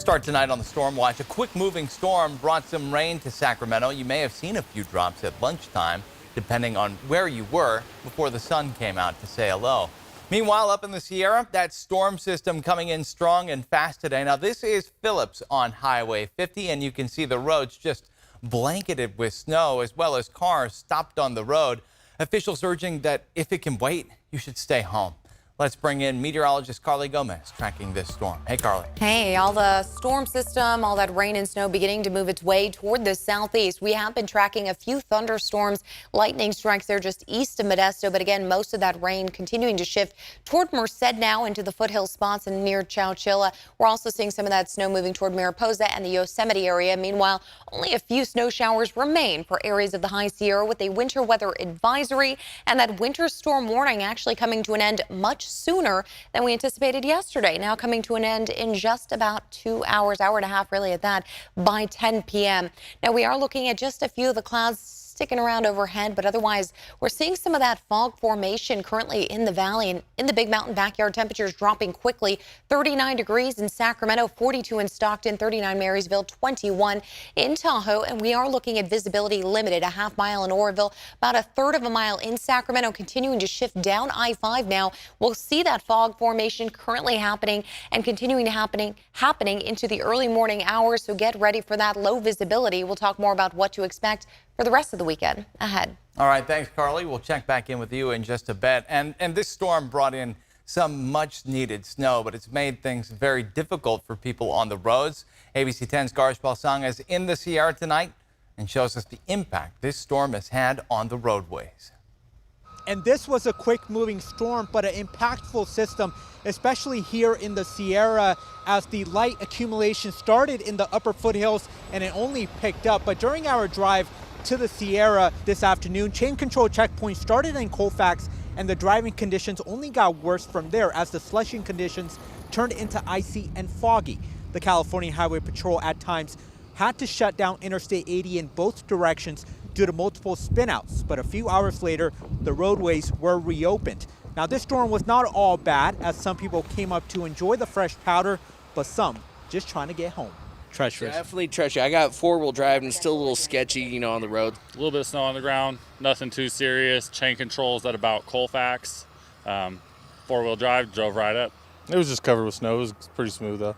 Start tonight on the Storm Watch. A quick moving storm brought some rain to Sacramento. You may have seen a few drops at lunchtime, depending on where you were before the sun came out to say hello. Meanwhile, up in the Sierra, that storm system coming in strong and fast today. Now, this is Phillips on Highway 50, and you can see the roads just blanketed with snow, as well as cars stopped on the road. Officials urging that if it can wait, you should stay home. Let's bring in meteorologist Carly Gomez tracking this storm. Hey, Carly. Hey, all the storm system, all that rain and snow beginning to move its way toward the southeast. We have been tracking a few thunderstorms, lightning strikes there just east of Modesto. But again, most of that rain continuing to shift toward Merced now into the foothill spots and near Chowchilla. We're also seeing some of that snow moving toward Mariposa and the Yosemite area. Meanwhile, only a few snow showers remain for areas of the High Sierra with a winter weather advisory and that winter storm warning actually coming to an end much sooner than we anticipated yesterday. Now coming to an end in just about 2 hours, hour and a half really at that, by 10 p.m. Now we are looking at just a few of the clouds sticking around overhead, but otherwise we're seeing some of that fog formation currently in the valley and in the Big Mountain backyard. Temperatures dropping quickly. 39 degrees in Sacramento, 42 in Stockton, 39 Marysville, 21 in Tahoe. And we are looking at visibility limited, a half mile in Oroville, about a third of a mile in Sacramento, continuing to shift down I-5 now. We'll see that fog formation currently happening and continuing to happening into the early morning hours. So get ready for that low visibility. We'll talk more about what to expect for the rest of the weekend ahead. All right, thanks, Carly. We'll check back in with you in just a bit. And this storm brought in some much needed snow, but it's made things very difficult for people on the roads. ABC 10's Garsh Balsang is in the Sierra tonight and shows us the impact this storm has had on the roadways. And this was a quick moving storm, but an impactful system, especially here in the Sierra, as the light accumulation started in the upper foothills and it only picked up. But during our drive to the Sierra this afternoon, chain control checkpoints started in Colfax and the driving conditions only got worse from there as the slushing conditions turned into icy and foggy. The California Highway Patrol at times had to shut down Interstate 80 in both directions due to multiple spinouts, but a few hours later, the roadways were reopened. Now, this storm was not all bad, as some people came up to enjoy the fresh powder, but some just trying to get home. Treacherous. Definitely treacherous. I got four-wheel drive and it's still a little sketchy, on the road. A little bit of snow on the ground, nothing too serious. Chain controls at about Colfax. Four-wheel drive, drove right up. It was just covered with snow. It was pretty smooth, though.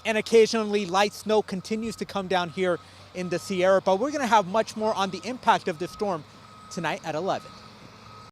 And occasionally light snow continues to come down here in the Sierra, but we're going to have much more on the impact of the storm tonight at 11.